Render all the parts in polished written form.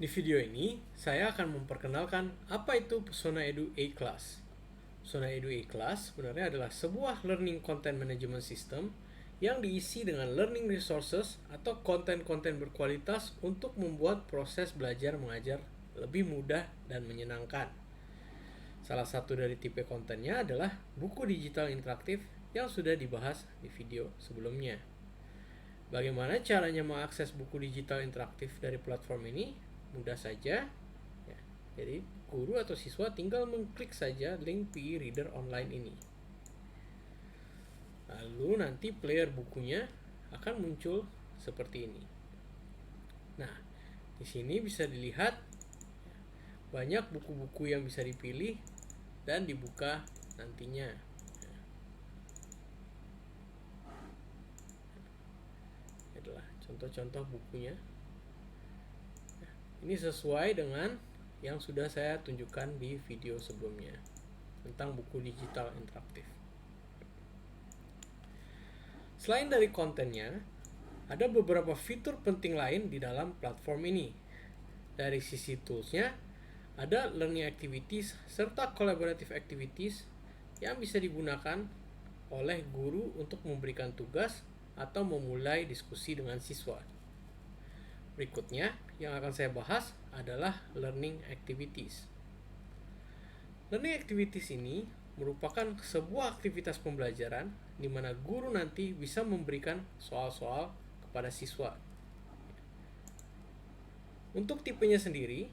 Di video ini, saya akan memperkenalkan apa itu Pesona Edu A-Class. Pesona Edu A-Class sebenarnya adalah sebuah learning content management system yang diisi dengan learning resources atau konten-konten berkualitas untuk membuat proses belajar mengajar lebih mudah dan menyenangkan. Salah satu dari tipe kontennya adalah buku digital interaktif yang sudah dibahas di video sebelumnya. Bagaimana caranya mengakses buku digital interaktif dari platform ini? Mudah saja. Ya, jadi guru atau siswa tinggal mengklik saja link PE Reader online ini. Lalu nanti player bukunya akan muncul seperti ini. Nah, di sini bisa dilihat banyak buku-buku yang bisa dipilih dan dibuka nantinya. Ini adalah contoh-contoh bukunya. Ini sesuai dengan yang sudah saya tunjukkan di video sebelumnya tentang buku digital interaktif. Selain dari kontennya, ada beberapa fitur penting lain di dalam platform ini. Dari sisi toolsnya, ada learning activities serta collaborative activities yang bisa digunakan oleh guru untuk memberikan tugas atau memulai diskusi dengan siswa. Berikutnya, yang akan saya bahas adalah learning activities. Learning activities ini merupakan sebuah aktivitas pembelajaran di mana guru nanti bisa memberikan soal-soal kepada siswa. Untuk tipenya sendiri,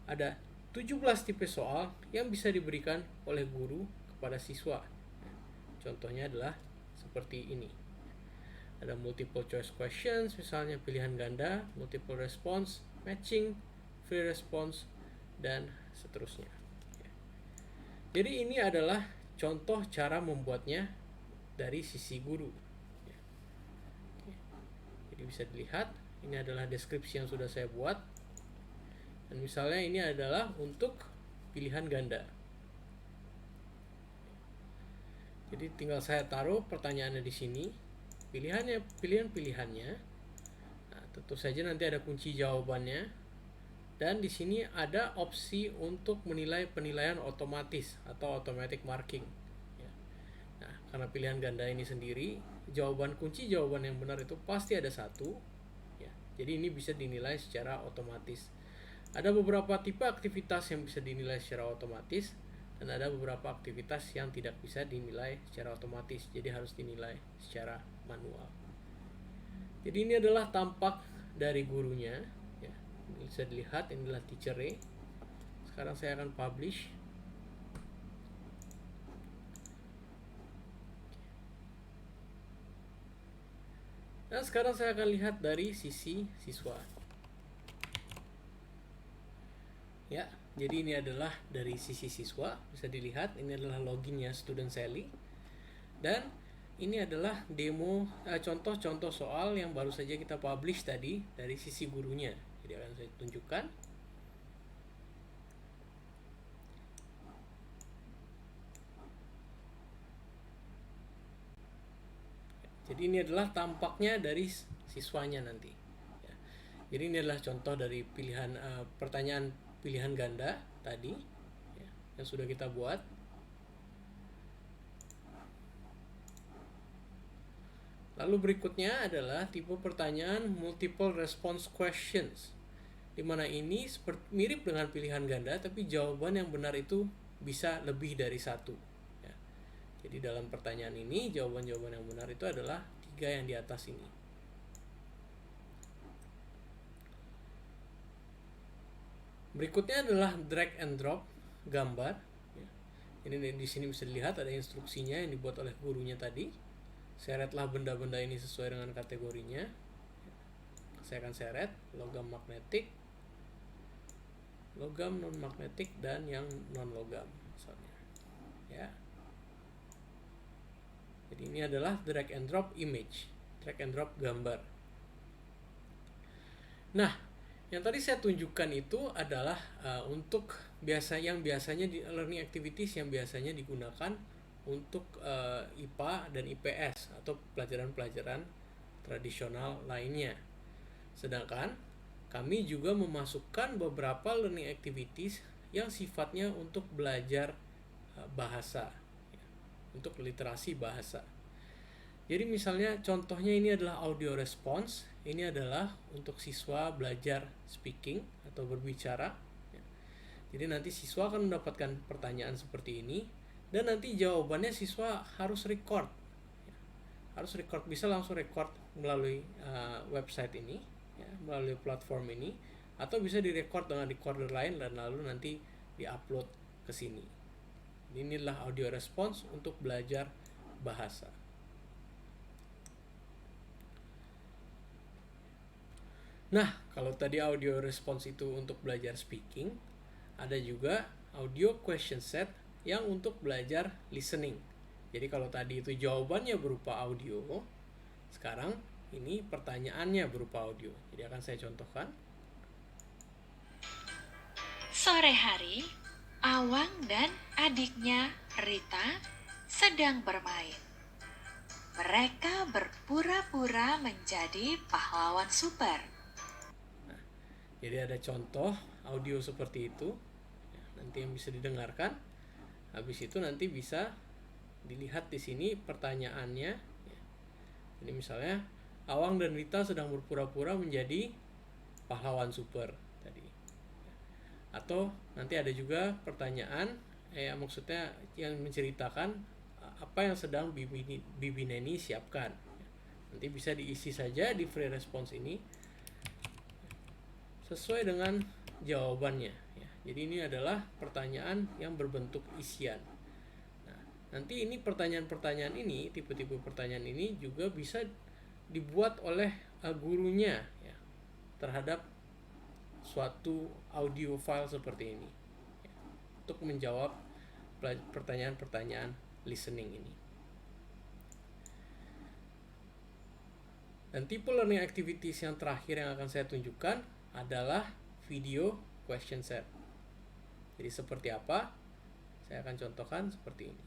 ada 17 tipe soal yang bisa diberikan oleh guru kepada siswa. Contohnya adalah seperti ini. Ada multiple choice questions, misalnya pilihan ganda, multiple response, matching, free response, dan seterusnya. Jadi ini adalah contoh cara membuatnya dari sisi guru. Jadi bisa dilihat, ini adalah deskripsi yang sudah saya buat. Dan misalnya ini adalah untuk pilihan ganda. Jadi tinggal saya taruh pertanyaannya di sini. Pilihan-pilihannya. Nah, tentu saja nanti ada kunci jawabannya. Dan di sini ada opsi untuk menilai penilaian otomatis atau automatic marking. Nah, karena pilihan ganda ini sendiri, kunci jawaban yang benar itu pasti ada satu. Jadi ini bisa dinilai secara otomatis. Ada beberapa tipe aktivitas yang bisa dinilai secara otomatis. Dan ada beberapa aktivitas yang tidak bisa dinilai secara otomatis, jadi harus dinilai secara manual. Jadi ini adalah tampak dari gurunya, ya. Bisa dilihat, inilah teacher A. Sekarang saya akan publish. Dan sekarang saya akan lihat dari sisi siswa. Ya, jadi ini adalah dari sisi siswa, bisa dilihat ini adalah loginnya Student Sally. Dan ini adalah demo contoh-contoh soal yang baru saja kita publish tadi dari sisi gurunya. Jadi akan saya tunjukkan. Jadi ini adalah tampaknya dari siswanya nanti. Jadi ini adalah contoh dari pilihan pertanyaan pilihan ganda tadi, yang sudah kita buat. Lalu berikutnya adalah tipe pertanyaan multiple response questions, di mana ini mirip dengan pilihan ganda, tapi jawaban yang benar itu bisa lebih dari satu. Jadi dalam pertanyaan ini jawaban-jawaban yang benar itu adalah 3 yang di atas ini. Berikutnya adalah drag and drop gambar. Ini di sini bisa dilihat ada instruksinya yang dibuat oleh gurunya tadi. Seretlah benda-benda ini sesuai dengan kategorinya. Saya akan seret logam magnetik, logam non magnetik, dan yang non logam misalnya. Ya. Jadi ini adalah drag and drop image, drag and drop gambar. Nah, yang tadi saya tunjukkan itu adalah untuk biasanya di learning activities yang biasanya digunakan untuk IPA dan IPS atau pelajaran-pelajaran tradisional lainnya. Sedangkan kami juga memasukkan beberapa learning activities yang sifatnya untuk belajar bahasa, untuk literasi bahasa. Jadi misalnya contohnya ini adalah audio response. Ini adalah untuk siswa belajar speaking atau berbicara. Jadi nanti siswa akan mendapatkan pertanyaan seperti ini dan nanti jawabannya siswa harus record. Harus record, bisa langsung record melalui website ini, melalui platform ini, atau bisa direcord dengan recorder lain dan lalu nanti diupload ke sini. Inilah audio response untuk belajar bahasa. Nah, kalau tadi audio response itu untuk belajar speaking, ada juga audio question set yang untuk belajar listening. Jadi kalau tadi itu jawabannya berupa audio, sekarang ini pertanyaannya berupa audio. Jadi akan saya contohkan. Sore hari, Awang dan adiknya Rita sedang bermain. Mereka berpura-pura menjadi pahlawan super. Jadi ada contoh audio seperti itu, nanti yang bisa didengarkan. Habis itu nanti bisa dilihat di sini pertanyaannya. Ini misalnya Awang dan Rita sedang berpura-pura menjadi pahlawan super tadi. Atau nanti ada juga pertanyaan, maksudnya yang menceritakan apa yang sedang Bibi Neni siapkan. Nanti bisa diisi saja di free response ini sesuai dengan jawabannya. Jadi ini adalah pertanyaan yang berbentuk isian. Nah, nanti ini pertanyaan-pertanyaan ini, tipe-tipe pertanyaan ini juga bisa dibuat oleh gurunya terhadap suatu audio file seperti ini untuk menjawab pertanyaan-pertanyaan listening ini. Dan tipe learning activities yang terakhir yang akan saya tunjukkan adalah video question set. Jadi seperti apa? Saya akan contohkan seperti ini.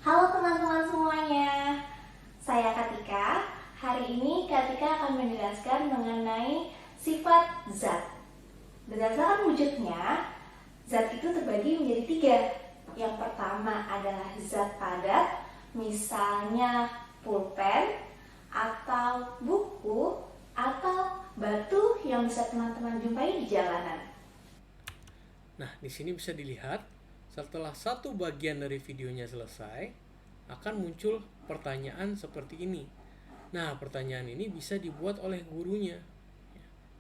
Halo teman-teman semuanya, saya Katika. Hari ini Katika akan menjelaskan mengenai sifat zat. Berdasarkan wujudnya, zat itu terbagi menjadi 3. Yang pertama adalah zat padat, misalnya pulpen, atau buku, atau batu yang bisa teman-teman jumpai di jalanan. Nah, di sini bisa dilihat setelah satu bagian dari videonya selesai, akan muncul pertanyaan seperti ini. Nah, pertanyaan ini bisa dibuat oleh gurunya.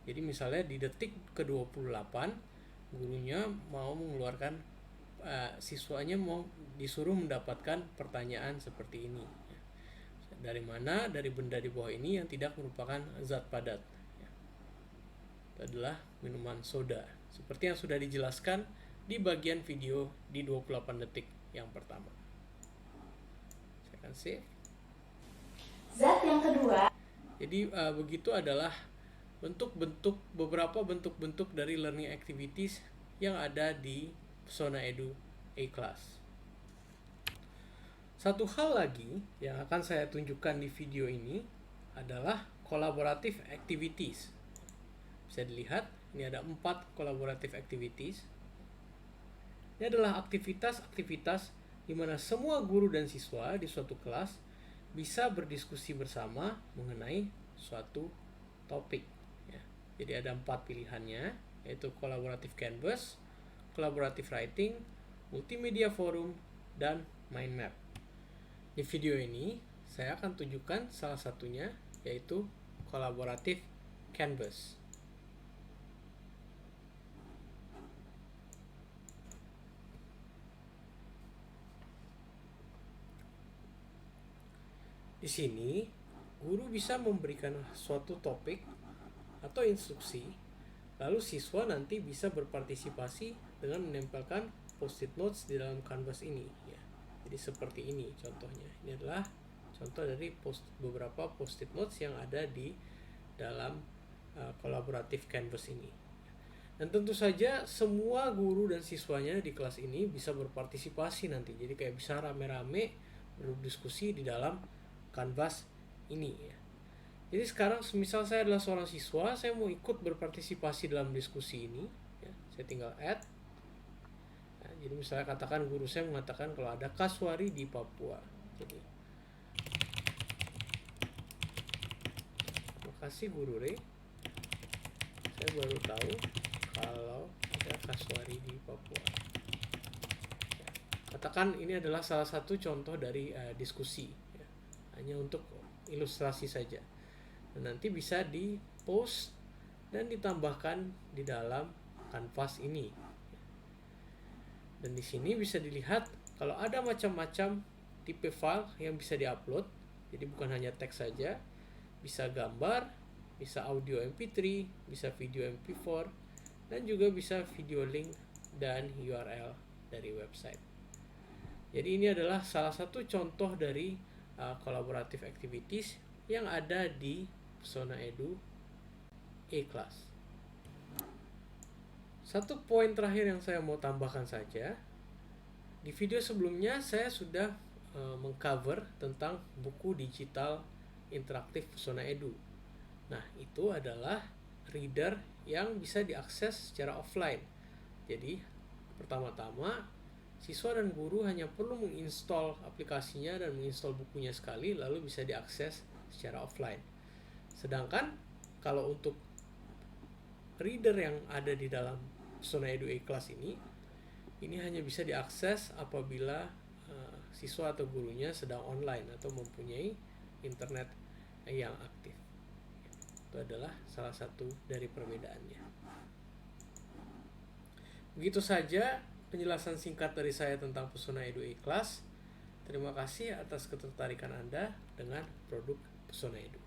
Jadi misalnya di detik ke-28, gurunya mau mengeluarkan, siswanya mau disuruh mendapatkan pertanyaan seperti ini. Dari mana? Dari benda di bawah ini yang tidak merupakan zat padat. Itu adalah minuman soda. Seperti yang sudah dijelaskan di bagian video di 28 detik yang pertama. Saya akan save. Zat yang kedua. Jadi begitu adalah beberapa bentuk-bentuk dari learning activities yang ada di Pesona Edu A-Class. Satu hal lagi yang akan saya tunjukkan di video ini adalah collaborative activities. Bisa dilihat, ini ada 4 collaborative activities. Ini adalah aktivitas-aktivitas di mana semua guru dan siswa di suatu kelas bisa berdiskusi bersama mengenai suatu topik. Jadi ada 4 pilihannya, yaitu collaborative canvas, collaborative writing, multimedia forum, dan mind map. Di video ini, saya akan tunjukkan salah satunya, yaitu collaborative canvas. Di sini, guru bisa memberikan suatu topik atau instruksi, lalu siswa nanti bisa berpartisipasi dengan menempelkan post-it notes di dalam canvas ini. Jadi seperti ini contohnya. Ini adalah contoh dari beberapa post-it notes yang ada di dalam collaborative canvas ini. Dan tentu saja semua guru dan siswanya di kelas ini bisa berpartisipasi nanti. Jadi kayak bisa rame-rame berdiskusi di dalam canvas ini. Jadi sekarang semisal saya adalah seorang siswa, saya mau ikut berpartisipasi dalam diskusi ini, ya, saya tinggal add. Nah, jadi misalnya katakan guru saya mengatakan kalau ada kasuari di Papua. Jadi, makasih Guru Re, saya baru tahu kalau ada kasuari di Papua. Ya, katakan ini adalah salah satu contoh dari diskusi, ya, hanya untuk ilustrasi saja. Dan nanti bisa di post dan ditambahkan di dalam kanvas ini. Dan di sini bisa dilihat kalau ada macam-macam tipe file yang bisa diupload. Jadi bukan hanya teks saja, bisa gambar, bisa audio MP3, bisa video MP4, dan juga bisa video link dan URL dari website. Jadi ini adalah salah satu contoh dari collaborative activities yang ada di Pesona Edu E-Class. Satu poin terakhir yang saya mau tambahkan saja, di video sebelumnya saya sudah mengcover tentang buku digital interaktif Pesona Edu. Nah, itu adalah reader yang bisa diakses secara offline. Jadi, pertama-tama siswa dan guru hanya perlu menginstall aplikasinya dan menginstall bukunya sekali, lalu bisa diakses secara offline. Sedangkan kalau untuk reader yang ada di dalam Pesona Edu E-Class ini hanya bisa diakses apabila siswa atau gurunya sedang online atau mempunyai internet yang aktif. Itu adalah salah satu dari perbedaannya. Begitu saja penjelasan singkat dari saya tentang Pesona Edu E-Class. Terima kasih atas ketertarikan Anda dengan produk Pesona Edu.